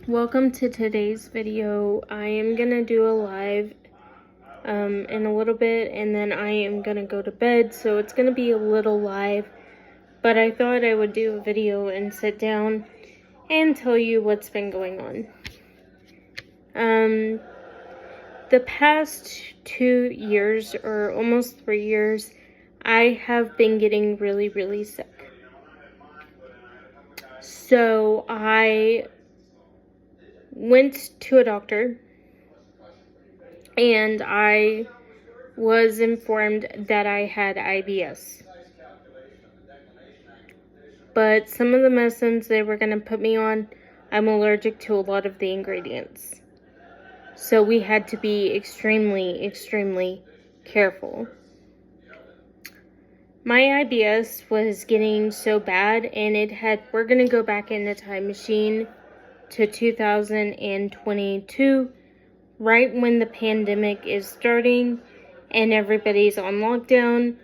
Welcome to today's video. I am gonna do a live in a little bit, and then I am gonna go to bed, so it's gonna be a little live, but I thought I would do a video and sit down and tell you what's been going on. The past 2 years, or almost 3 years, I have been getting really sick. So I went to a doctor, and I was informed that I had IBS. But some of the medicines they were going to put me on, I'm allergic to a lot of the ingredients. So we had to be extremely careful. My IBS was getting so bad, and we're going to go back in the time machine to 2022, right when the pandemic is starting and everybody's on lockdown.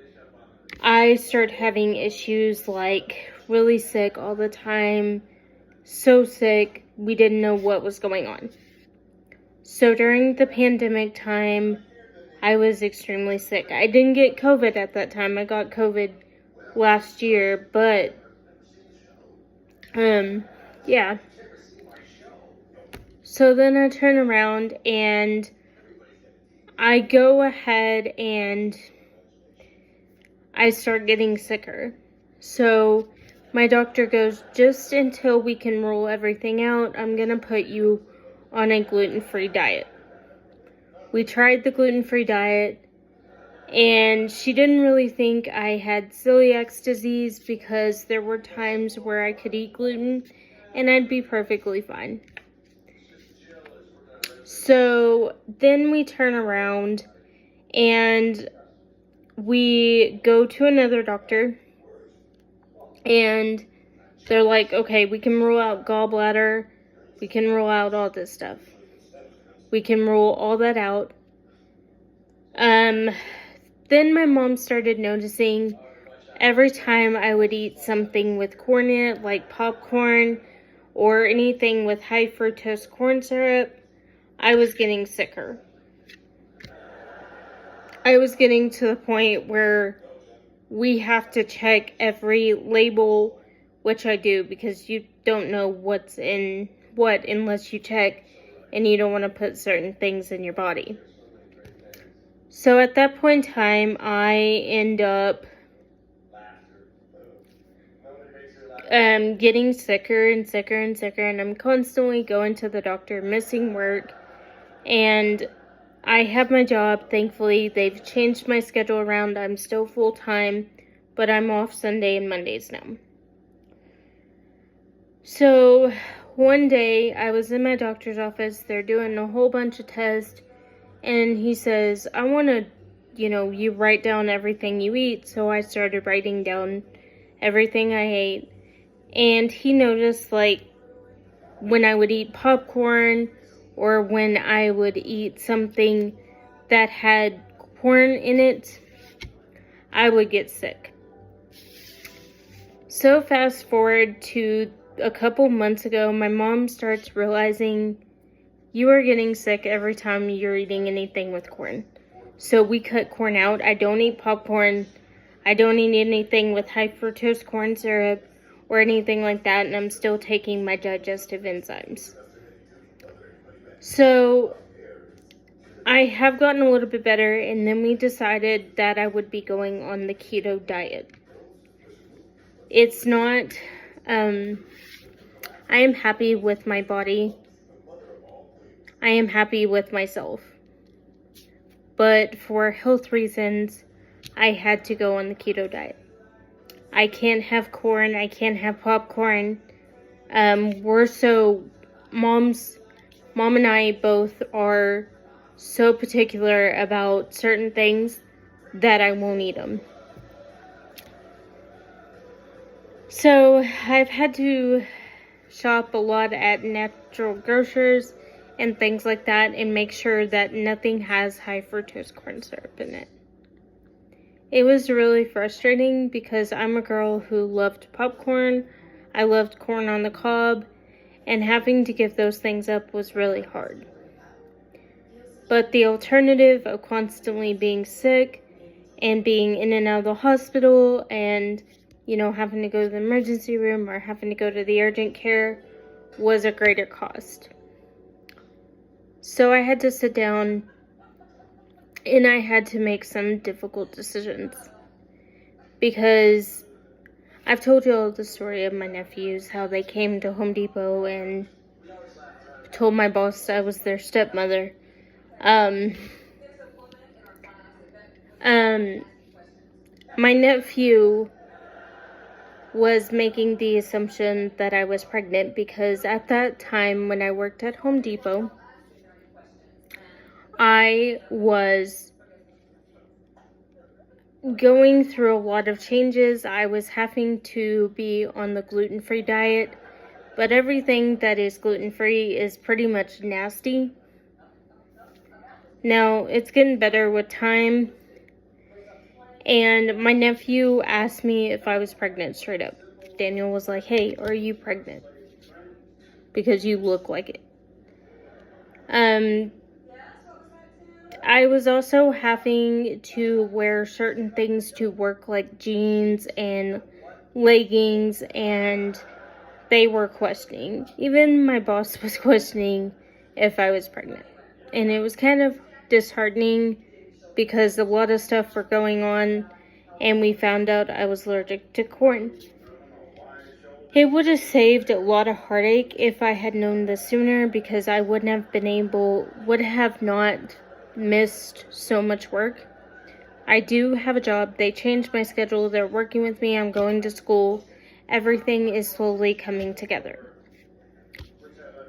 I started having issues like really sick all the time, so sick, we didn't know what was going on. So during the pandemic time, I was extremely sick. I didn't get COVID at that time. I got COVID last year, but, yeah. So then I turn around and I go ahead and I start getting sicker. So my doctor goes, just until we can rule everything out, I'm going to put you on a gluten-free diet. We tried the gluten-free diet, and she didn't really think I had celiac disease because there were times where I could eat gluten and I'd be perfectly fine. So then we turn around and we go to another doctor, and they're like, okay, we can rule out gallbladder, we can rule out all this stuff. We can rule all that out. Then my mom started noticing every time I would eat something with corn in it, like popcorn or anything with high fructose corn syrup, I was getting sicker. I was getting to the point where we have to check every label, which I do, because you don't know what's in what unless you check, and you don't want to put certain things in your body. So at that point in time, I end up getting sicker and sicker, and I'm constantly going to the doctor, missing work, and I have my job. Thankfully, they've changed my schedule around. I'm still full-time, but I'm off Sunday and Mondays now. So one day I was in my doctor's office. They're doing a whole bunch of tests, and he says, I want to, you write down everything you eat. So I started writing down everything I ate, and he noticed, like, when I would eat popcorn or when I would eat something that had corn in it, I would get sick. So fast forward to a couple months ago, my mom starts realizing, you are getting sick every time you're eating anything with corn. So we cut corn out. I don't eat popcorn. I don't eat anything with high fructose corn syrup or anything like that, and I'm still taking my digestive enzymes. So I have gotten a little bit better, and then we decided that I would be going on the keto diet. It's not, I am happy with my body. I am happy with myself. But for health reasons, I had to go on the keto diet. I can't have corn. I can't have popcorn. Mom and I both are so particular about certain things that I won't eat them. So I've had to shop a lot at natural grocers and things like that and make sure that nothing has high fructose corn syrup in it. It was really frustrating because I'm a girl who loved popcorn. I loved corn on the cob, and having to give those things up was really hard. But the alternative of constantly being sick and being in and out of the hospital and, having to go to the emergency room or having to go to the urgent care was a greater cost. So I had to sit down and I had to make some difficult decisions, because I've told you all the story of my nephews, how they came to Home Depot and told my boss I was their stepmother. My nephew was making the assumption that I was pregnant because at that time when I worked at Home Depot, I was going through a lot of changes. I was having to be on the gluten-free diet, but everything that is gluten-free is pretty much nasty. Now, it's getting better with time, and my nephew asked me if I was pregnant straight up. Daniel was like, "Hey, are you pregnant? Because you look like it." I was also having to wear certain things to work, like jeans and leggings, and they were questioning. Even my boss was questioning if I was pregnant. And it was kind of disheartening because a lot of stuff were going on, and we found out I was allergic to corn. It would have saved a lot of heartache if I had known this sooner, because I would have not missed so much work. I do have a job. They changed my schedule. They're working with me. I'm going to school. Everything is slowly coming together.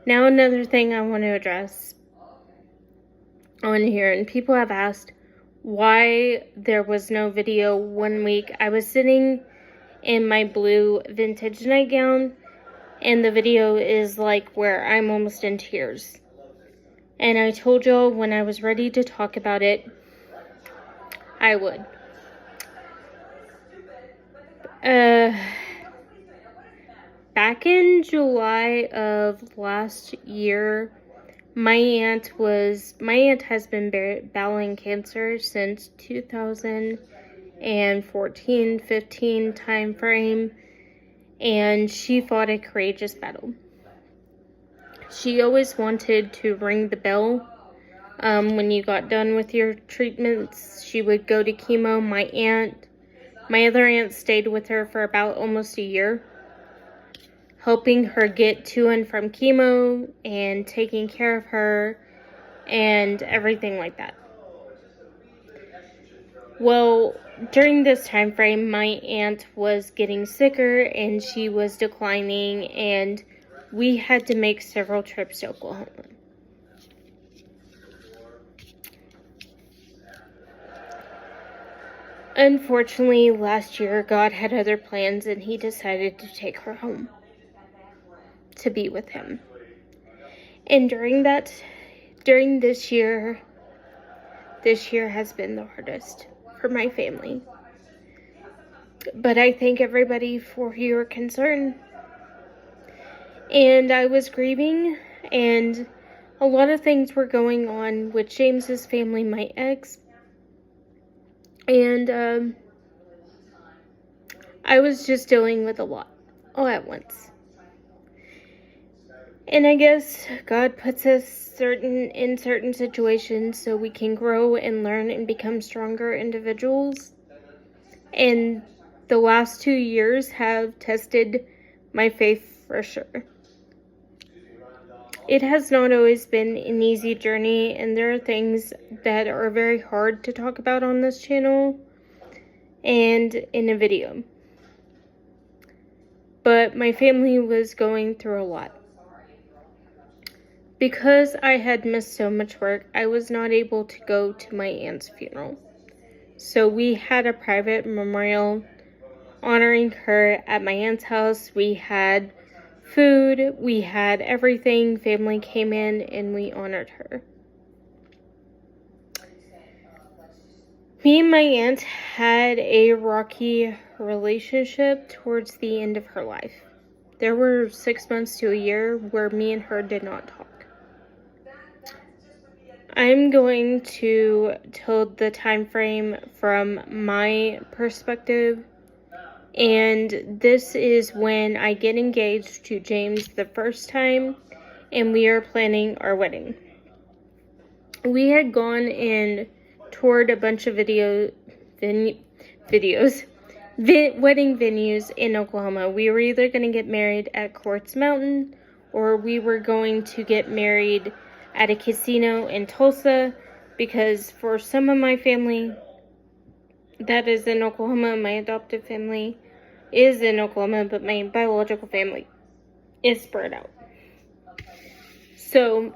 Now, another thing I want to address on here, and people have asked why there was no video one week. I was sitting in my blue vintage nightgown, and the video is like where I'm almost in tears. And I told y'all when I was ready to talk about it, I would. Back in July of last year, my aunt has been battling cancer since 2014-15 time frame, and she fought a courageous battle. She always wanted to ring the bell when you got done with your treatments. She would go to chemo. My other aunt stayed with her for about almost a year, helping her get to and from chemo and taking care of her and everything like that. Well, during this time frame, my aunt was getting sicker and she was declining, and we had to make several trips to Oklahoma. Unfortunately, last year, God had other plans and he decided to take her home to be with him. And during this year has been the hardest for my family. But I thank everybody for your concern. And I was grieving, and a lot of things were going on with James's family, my ex. And I was just dealing with a lot all at once. And I guess God puts us in certain situations so we can grow and learn and become stronger individuals. And the last 2 years have tested my faith for sure. It has not always been an easy journey, and there are things that are very hard to talk about on this channel and in a video. But my family was going through a lot. Because I had missed so much work, I was not able to go to my aunt's funeral. So we had a private memorial honoring her at my aunt's house. We had food, we had everything. Family came in and we honored her. Me and my aunt had a rocky relationship towards the end of her life. there were 6 months to a year where me and her did not talk. I'm going to tell the time frame from my perspective, and this is when I get engaged to James the first time, and we are planning our wedding. We had gone and toured a bunch of wedding venues in Oklahoma. We were either going to get married at Quartz Mountain, or we were going to get married at a casino in Tulsa, because for some of my family that is in Oklahoma, my adoptive family is in Oklahoma, but my biological family is spread out. So,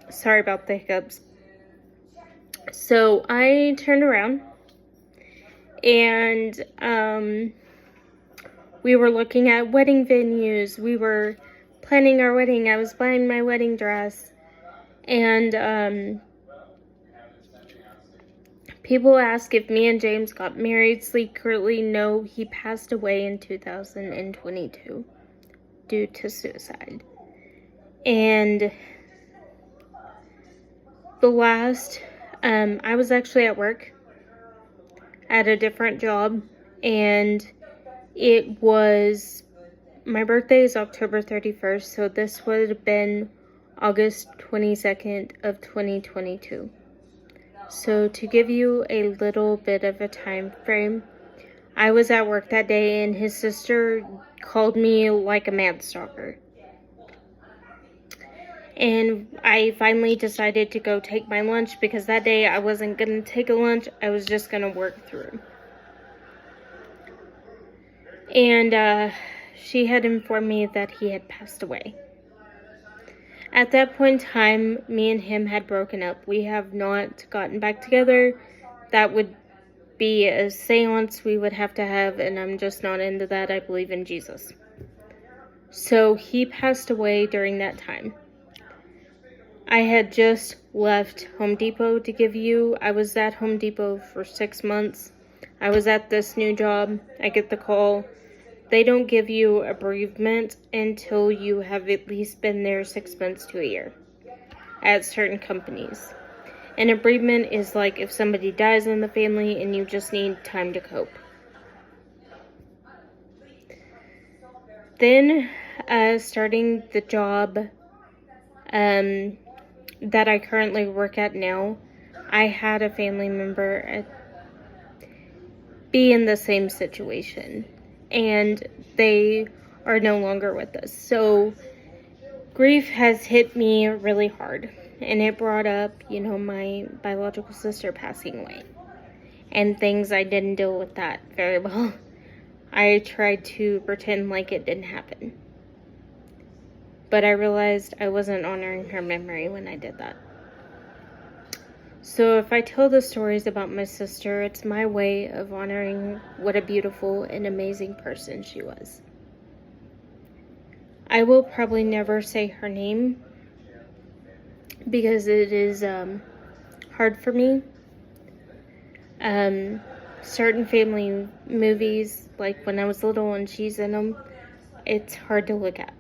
sorry about the hiccups. So I turned around and we were looking at wedding venues. We were planning our wedding. I was buying my wedding dress. And people ask if me and James got married secretly. No, he passed away in 2022 due to suicide. And the last, I was actually at work at a different job, and it was, my birthday is October 31st, so this would have been August 22nd of 2022. So to give you a little bit of a time frame, I was at work that day and his sister called me like a mad stalker. And I finally decided to go take my lunch, because that day I wasn't going to take a lunch, I was just going to work through. And she had informed me that he had passed away. At that point in time, me and him had broken up. We have not gotten back together. That would be a seance we would have to have, and I'm just not into that. I believe in Jesus. So he passed away during that time. I had just left Home Depot to give you. I was at Home Depot for 6 months. I was at this new job. I get the call. They don't give you a bereavement until you have at least been there 6 months to a year at certain companies. And a bereavement is like if somebody dies in the family and you just need time to cope. Then, starting the job that I currently work at now, I had a family member be in the same situation, and they are no longer with us. So grief has hit me really hard, and it brought up, my biological sister passing away, and things I didn't deal with that very well. I tried to pretend like it didn't happen. But I realized I wasn't honoring her memory when I did that. So if I tell the stories about my sister, it's my way of honoring what a beautiful and amazing person she was. I will probably never say her name because it is hard for me. Certain family movies, like when I was little and she's in them, it's hard to look at.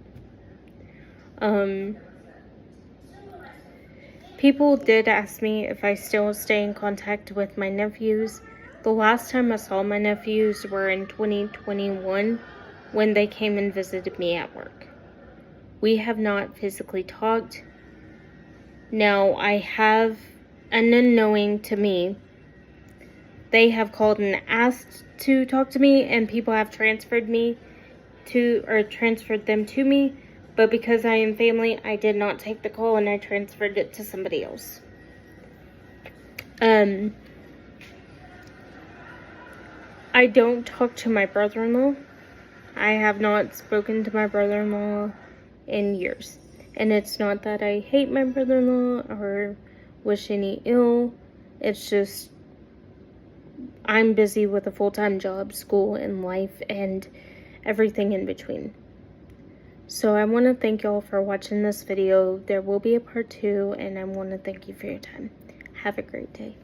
People did ask me if I still stay in contact with my nephews. The last time I saw my nephews were in 2021 when they came and visited me at work. We have not physically talked. Now, I have an unknowing to me. They have called and asked to talk to me, and people have transferred them to me. But because I am family, I did not take the call and I transferred it to somebody else. I don't talk to my brother-in-law. I have not spoken to my brother-in-law in years. And it's not that I hate my brother-in-law or wish any ill. It's just I'm busy with a full-time job, school, and life, and everything in between. So I want to thank y'all for watching this video. There will be a part 2, and I want to thank you for your time. Have a great day.